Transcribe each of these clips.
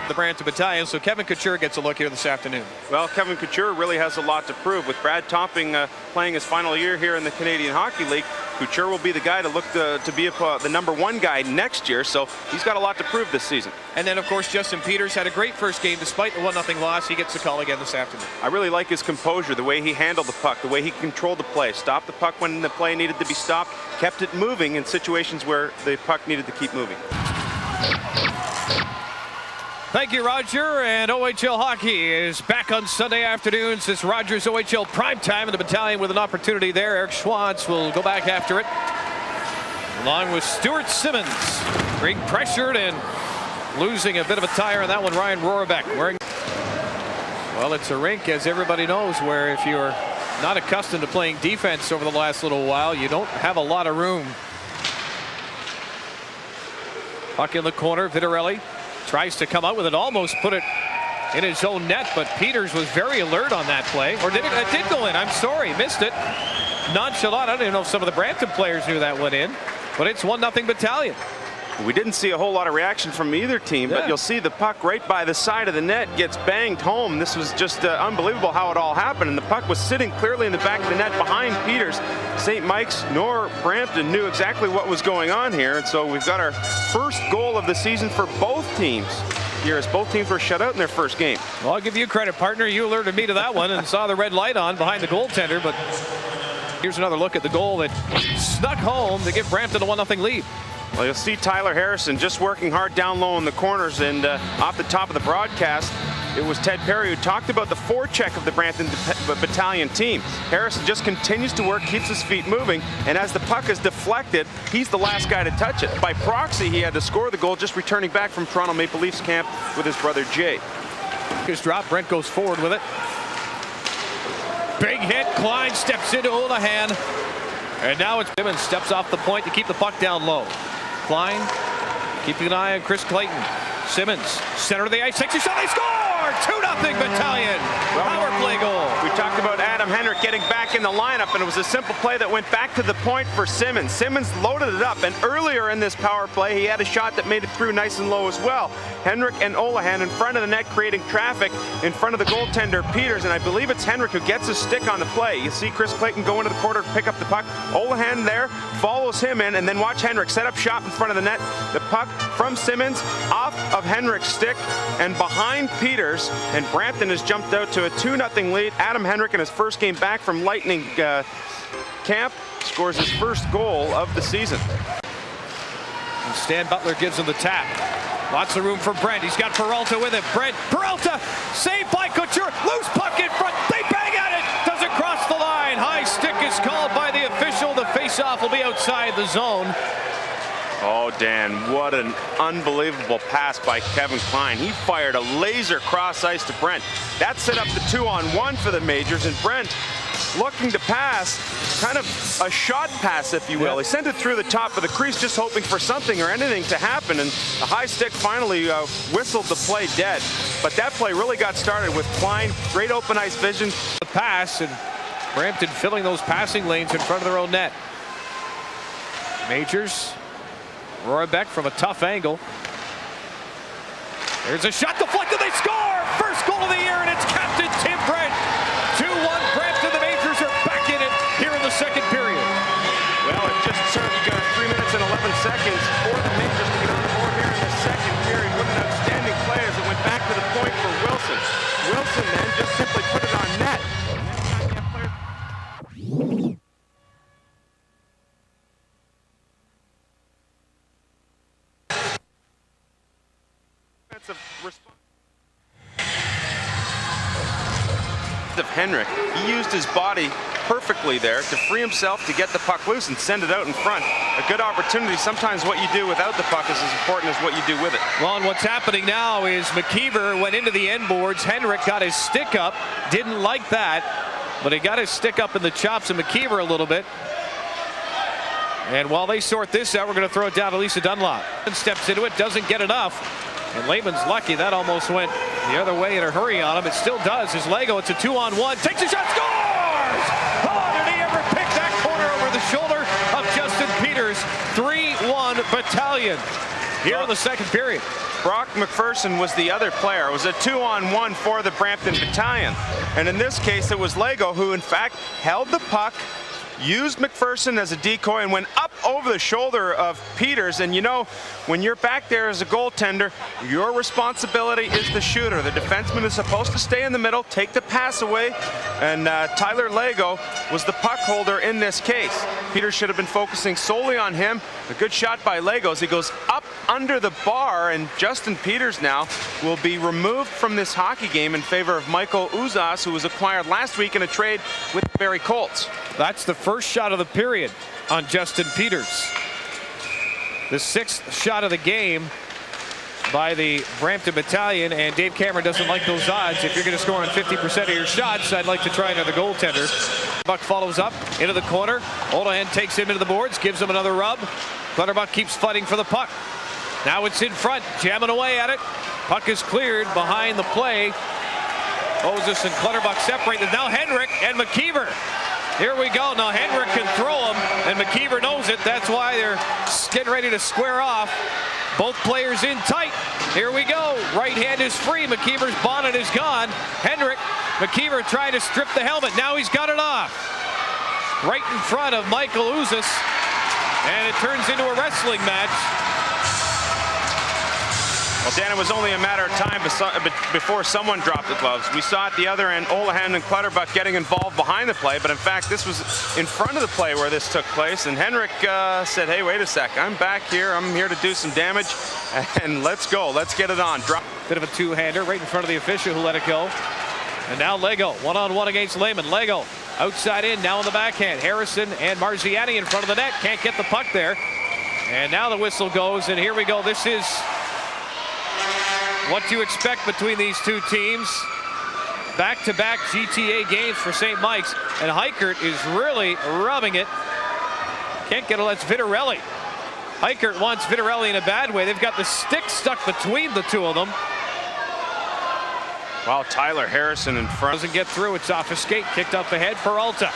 the Brampton Battalion, so Kevin Couture gets a look here this afternoon. Well, Kevin Couture really has a lot to prove. With Brad Topping playing his final year here in the Canadian Hockey League, Couture will be the guy to look to be the #1 guy next year, so he's got a lot to prove this season. And then, of course, Justin Peters had a great first game despite the 1-0 loss. He gets the call again this afternoon. I really like his composure, the way he handled the puck, the way he controlled the play, stopped the puck when the play needed to be stopped, kept it moving in situations where the puck needed to keep moving. Thank you, Roger. And OHL hockey is back on Sunday afternoons. It's Rogers OHL primetime, and the Battalion with an opportunity there. Eric Schwantz will go back after it, along with Stuart Simmons. Being pressured and losing a bit of a tire on that one, Ryan Rohrbeck. Well, it's a rink, as everybody knows, where if you're not accustomed to playing defense over the last little while, you don't have a lot of room. Puck in the corner, Vitarelli tries to come out with it, almost put it in his own net, but Peters was very alert on that play. Or did it? It did go in. I'm sorry, missed it. Nonchalant. I don't even know if some of the Brampton players knew that went in, but it's 1-0 Battalion. We didn't see a whole lot of reaction from either team, but you'll see the puck right by the side of the net gets banged home. This was just unbelievable how it all happened, and the puck was sitting clearly in the back of the net behind Peters. St. Mike's nor Brampton knew exactly what was going on here, and so we've got our first goal of the season for both teams here, as both teams were shut out in their first game. Well, I'll give you credit, partner. You alerted me to that one and saw the red light on behind the goaltender, but here's another look at the goal that snuck home to give Brampton a 1-0 lead. Well, you'll see Tyler Harrison just working hard down low in the corners, and off the top of the broadcast, it was Ted Perry who talked about the forecheck of the Brampton Battalion team. Harrison just continues to work, keeps his feet moving, and as the puck is deflected, he's the last guy to touch it. By proxy, he had to score the goal, just returning back from Toronto Maple Leafs camp with his brother Jay. His drop, Brent goes forward with it. Big hit, Klein steps into Houlihan, and now it's Simmons steps off the point to keep the puck down low. Klein keeping an eye on Chris Clayton. Simmons, center of the ice, takes a shot, they score! 2-0 Battalion. Power play goal. We talked about Adam Henrik getting back in the lineup, and it was a simple play that went back to the point for Simmons. Simmons loaded it up, and earlier in this power play, he had a shot that made it through nice and low as well. Henrik and Houlihan in front of the net, creating traffic in front of the goaltender Peters, and I believe it's Henrik who gets his stick on the play. You see Chris Clayton go into the corner to pick up the puck. Houlihan there follows him in, and then watch Henrik set up shop in front of the net. The puck from Simmons off of Henrik's stick and behind Peters, and Brampton has jumped out to a 2-0 lead. Adam Henrik, in his first game back from Lightning camp, scores his first goal of the season. And Stan Butler gives him the tap. Lots of room for Brent. He's got Peralta with him. Brent, Peralta, saved by Couture. Loose puck in front. They bang at it. Doesn't cross the line. High stick is called by the official. The face-off will be outside the zone. Oh, Dan, what an unbelievable pass by Kevin Klein. He fired a laser cross ice to Brent. That set up the 2-on-1 for the Majors, and Brent looking to pass, kind of a shot pass, if you will. He sent it through the top of the crease, just hoping for something or anything to happen, and the high stick finally whistled the play dead. But that play really got started with Klein, great open ice vision. The pass, and Brampton filling those passing lanes in front of their own net. Majors, Rohrbeck from a tough angle. There's a shot deflected, they score! First goal of the year, and it's Captain Tim Brent. 2-1 Brampton, the Majors are back in it here in the second period. Well, it just served 3 minutes and 11 seconds for the Majors to get on the board here in the second period. What an outstanding play as it went back to the point for Wilson. Wilson then just simply put it on net. Of Henrik, he used his body perfectly there to free himself to get the puck loose and send it out in front. A good opportunity. Sometimes what you do without the puck is as important as what you do with it. Well, and what's happening now is McKeever went into the end boards. Henrik got his stick up. Didn't like that, but he got his stick up in the chops of McKeever a little bit. And while they sort this out, we're going to throw it down to Lisa Dunlop. And steps into it, doesn't get enough. And Laban's lucky. That almost went the other way in a hurry on him. It still does. His Lego, it's a 2-on-1. Takes a shot, scores! Oh, did he ever pick that corner over the shoulder of Justin Peters? 3-1 Battalion. here in the second period. Brock McPherson was the other player. It was a 2-on-1 for the Brampton Battalion. And in this case, it was Lego who, in fact, held the puck, used McPherson as a decoy, and went up over the shoulder of Peters. And you know, when you're back there as a goaltender, your responsibility is the shooter. The defenseman is supposed to stay in the middle, take the pass away, and Tyler Lego was the puck holder in this case. Peters should have been focusing solely on him. A good shot by Lego as he goes up under the bar, and Justin Peters now will be removed from this hockey game in favor of Michael Uzas, who was acquired last week in a trade with the Barrie Colts. That's the first shot of the period on Justin Peters. The sixth shot of the game by the Brampton Battalion, and Dave Cameron doesn't like those odds. If you're going to score on 50% of your shots, I'd like to try another goaltender. Buck follows up into the corner. Olahan takes him into the boards, gives him another rub. Clutterbuck keeps fighting for the puck. Now it's in front, jamming away at it. Puck is cleared behind the play. Moses and Clutterbuck separate. There's now Henrik and McKeever. Here we go. Now Henrik can throw him, and McKeever knows it. That's why they're getting ready to square off. Both players in tight. Here we go. Right hand is free. McKeever's bonnet is gone. Henrik, McKeever trying to strip the helmet. Now he's got it off. Right in front of Michael Uzas. And it turns into a wrestling match. Well, Dan, it was only a matter of time before someone dropped the gloves. We saw at the other end Olahan and Clutterbuck getting involved behind the play, but in fact this was in front of the play where this took place, and Henrik said, hey, wait a sec, I'm back here, I'm here to do some damage, and let's go, let's get it on. Bit of a two-hander right in front of the official who let it go. And now Lego, one-on-one against Lehman. Lego outside in, now in the backhand. Harrison and Marziani in front of the net, can't get the puck there. And now the whistle goes, and here we go. This is what you expect between these two teams. Back-to-back GTA games for St. Mike's, and Heikert is really rubbing it. Can't get it. That's Vitarelli. Heikert wants Vitarelli in a bad way. They've got the stick stuck between the two of them. Wow, Tyler Harrison in front. Doesn't get through. It's off a skate. Kicked up ahead. Peralta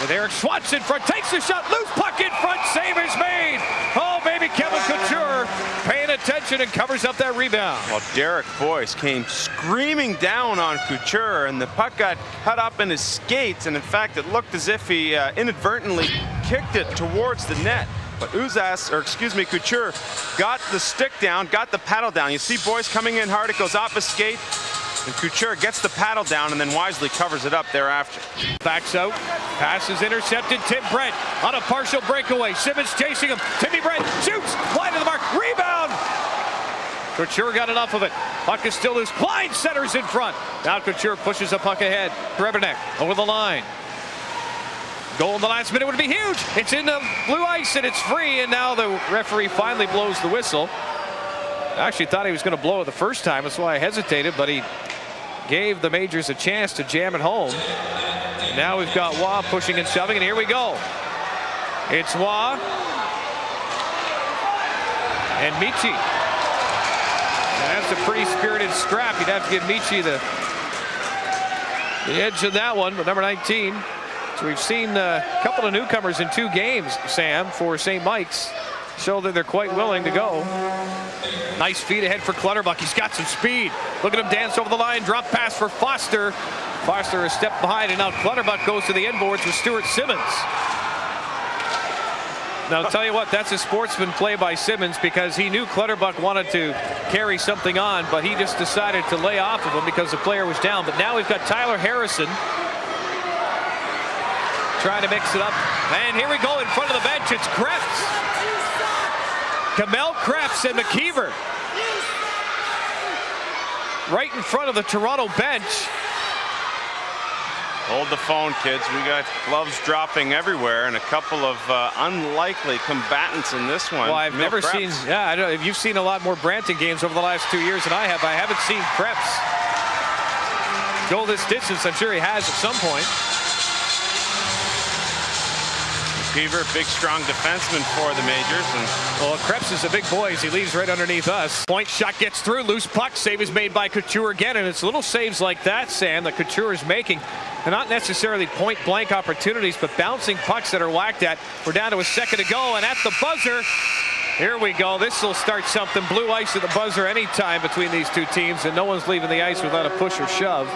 with Eric Schwartz in front. Takes the shot. Loose puck in front. Save is made. Oh, baby, Kevin Couture paying attention and covers up that rebound. Well, Derek Boyce came screaming down on Couture, and the puck got cut up in his skates, and in fact it looked as if he inadvertently kicked it towards the net. But Couture got the stick down, got the paddle down. You see Boyce coming in hard, it goes off his skate, and Couture gets the paddle down and then wisely covers it up thereafter. Backs out, pass is intercepted. Tim Brent on a partial breakaway. Simmons chasing him. Timmy Brent shoots, wide of the mark, rebound. Couture got enough of it. Puck is still loose. Klein centers in front. Now Couture pushes a puck ahead. Grebenek over the line. Goal in the last minute would be huge. It's in the blue ice and it's free, and now the referee finally blows the whistle. I actually thought he was going to blow it the first time. That's why I hesitated, but he gave the Majors a chance to jam it home. Now we've got Waugh pushing and shoving, and here we go. It's Waugh and Michi. And that's a pretty spirited scrap. You'd have to give Michi the edge of that one, but number 19. So we've seen a couple of newcomers in 2 games, Sam, for St. Mike's. Show that they're quite willing to go. Nice feed ahead for Clutterbuck. He's got some speed. Look at him dance over the line. Drop pass for Foster. Foster a step behind, and now Clutterbuck goes to the inboards with Stuart Simmons. Now, I'll tell you what, that's a sportsman play by Simmons, because he knew Clutterbuck wanted to carry something on, but he just decided to lay off of him because the player was down. But now we've got Tyler Harrison trying to mix it up. And here we go in front of the bench. It's Krebs. Kamel Krebs and McKeever right in front of the Toronto bench. Hold the phone, kids. We got gloves dropping everywhere, and a couple of unlikely combatants in this one. Well, I've never seen, I don't know, you've seen a lot more Brampton games over the last 2 years than I have. I haven't seen Krebs go this distance. I'm sure he has at some point. McKeever, big, strong defenseman for the Majors. And well, Krebs is a big boy as he leaves right underneath us. Point shot gets through. Loose puck. Save is made by Couture again, and it's little saves like that, Sam, that Couture is making. and not necessarily point blank opportunities, but bouncing pucks that are whacked at. We're down to a second to go, and at the buzzer, here we go. This will start something. Blue ice at the buzzer anytime between these two teams, and no one's leaving the ice without a push or shove.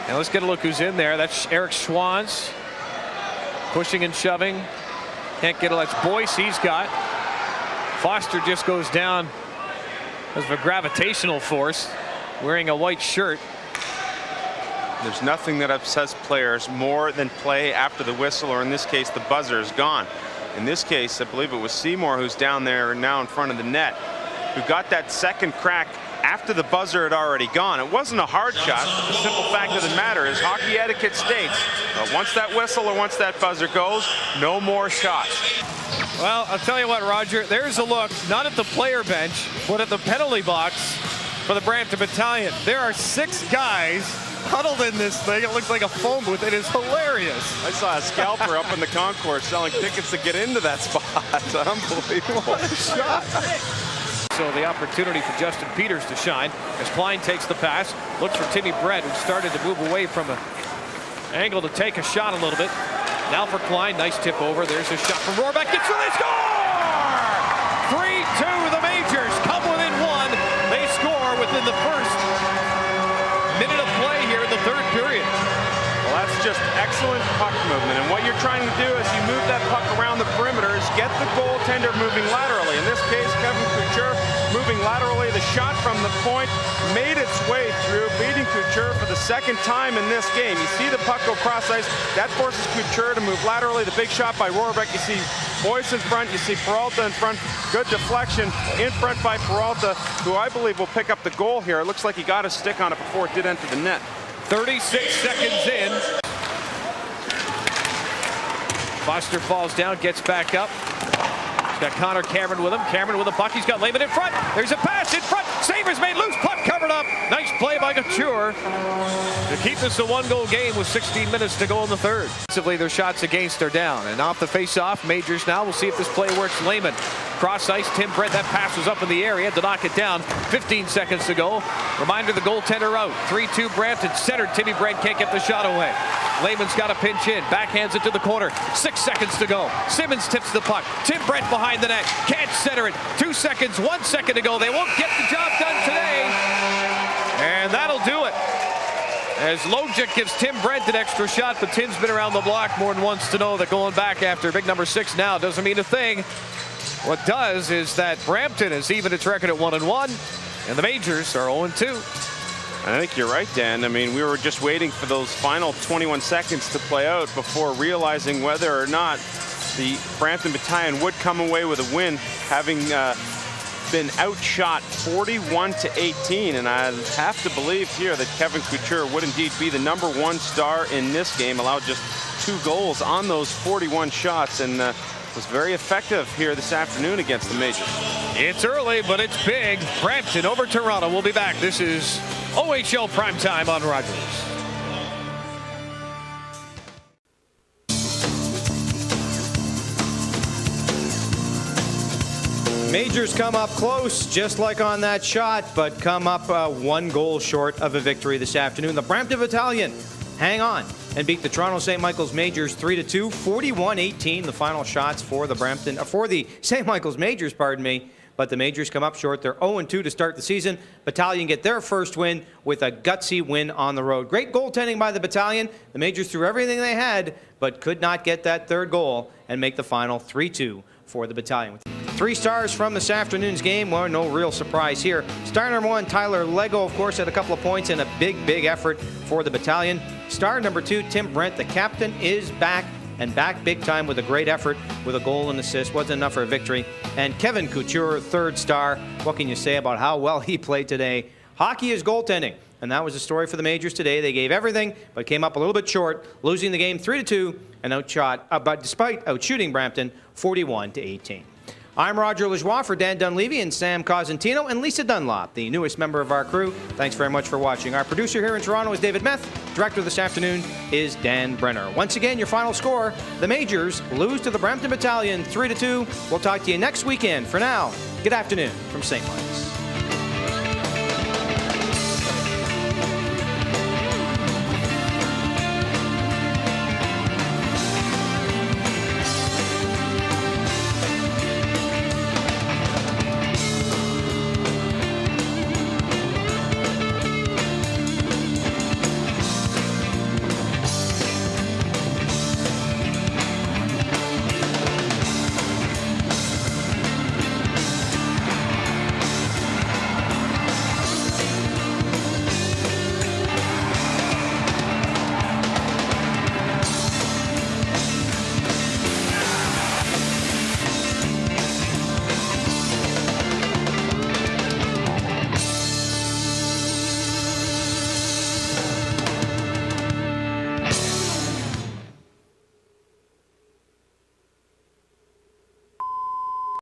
And let's get a look who's in there. That's Eric Schwanz pushing and shoving. Can't get it. That's Boyce. He's got. Foster just goes down because of a gravitational force, wearing a white shirt. There's nothing that upsets players more than play after the whistle, or in this case, the buzzer is gone. In this case, I believe it was Seymour who's down there now in front of the net, who got that second crack after the buzzer had already gone. It wasn't a hard shot, but the simple fact of the matter is hockey etiquette states that once that whistle or once that buzzer goes, no more shots. Well, I'll tell you what, Roger, there's a look, not at the player bench, but at the penalty box for the Brampton Battalion. There are 6 guys huddled in this thing. It looks like a phone booth. It is hilarious. I saw a scalper up in the concourse selling tickets to get into that spot. Unbelievable. What a shot. So the opportunity for Justin Peters to shine as Klein takes the pass, looks for Timmy Brett, who started to move away from an angle to take a shot a little bit. Now for Klein, nice tip over. There's a shot from Rohrbeck. Gets where they score! 3-2, the Majors come within 1. They score within the first minute of play here in the third period. Well, that's just excellent puck movement. And what you're trying to do as you move that puck around the perimeter is get the goaltender moving laterally. In this case, Kevin Couture moving laterally. The shot from the point made its way through, beating Couture for the second time in this game. You see the puck go cross ice. That forces Couture to move laterally. The big shot by Rohrbeck. You see Boyce in front. You see Peralta in front. Good deflection in front by Peralta, who I believe will pick up the goal here. It looks like he got a stick on it before it did enter the net. 36 seconds in. Foster falls down, gets back up. He's got Connor Cameron with him. Cameron with a puck. He's got Lehman in front. There's a pass in front. Savers made loose. Puck covered up. Nice play by Couture to keep this a 1-goal game with 16 minutes to go in the third. Defensively, their shots against are down. And off the face-off, Majors now. We'll see if this play works. Lehman cross ice. Tim Brett. That pass was up in the air. He had to knock it down. 15 seconds to go. Reminder, the goaltender out. 3-2 Brampton. Centered. Timmy Brett can't get the shot away. Lehman's got a pinch in. Backhands it to the corner. 6 seconds to go. Simmons tips the puck. Tim Brett behind the net. Can't center it. 2 seconds. 1 second to go. They won't get the job done today. And that'll do it. As Logic gives Tim Brett an extra shot, but Tim's been around the block more than once to know that going back after big number 6 now doesn't mean a thing. What does is that Brampton has evened its record at 1-1, and the Majors are 0-2. I think you're right, Dan. I mean, we were just waiting for those final 21 seconds to play out before realizing whether or not the Brampton Battalion would come away with a win, having been outshot 41-18. And I have to believe here that Kevin Couture would indeed be the #1 star in this game. Allowed just 2 goals on those 41 shots, and was very effective here this afternoon against the Majors. It's early, but it's big. Brampton over Toronto. We'll be back. This is OHL Primetime on Rogers. Majors come up close, just like on that shot, but come up 1 goal short of a victory this afternoon. The Brampton Battalion hang on and beat the Toronto St. Michaels Majors 3-2, 41-18. The final shots for the St. Michaels Majors, pardon me. But the Majors come up short. They're 0-2 to start the season. Battalion get their first win with a gutsy win on the road. Great goaltending by the Battalion. The Majors threw everything they had, but could not get that third goal and make the final 3-2 for the Battalion. 3 stars from this afternoon's game. Well, no real surprise here. Star number 1, Tyler Lego, of course, had a couple of points and a big effort for the Battalion. Star number 2, Tim Brent, the captain, is back, and back big time with a great effort with a goal and assist. Wasn't enough for a victory. And Kevin Couture, 3rd star. What can you say about how well he played today? Hockey is goaltending, and that was the story for the Majors today. They gave everything, but came up a little bit short, losing the game 3-2, and but despite outshooting Brampton 41-18. I'm Roger Lajoie for Dan Dunleavy and Sam Cosentino and Lisa Dunlop, the newest member of our crew. Thanks very much for watching. Our producer here in Toronto is David Meth. Director this afternoon is Dan Brenner. Once again, your final score, the Majors lose to the Brampton Battalion 3-2. We'll talk to you next weekend. For now, good afternoon from St. Michaels.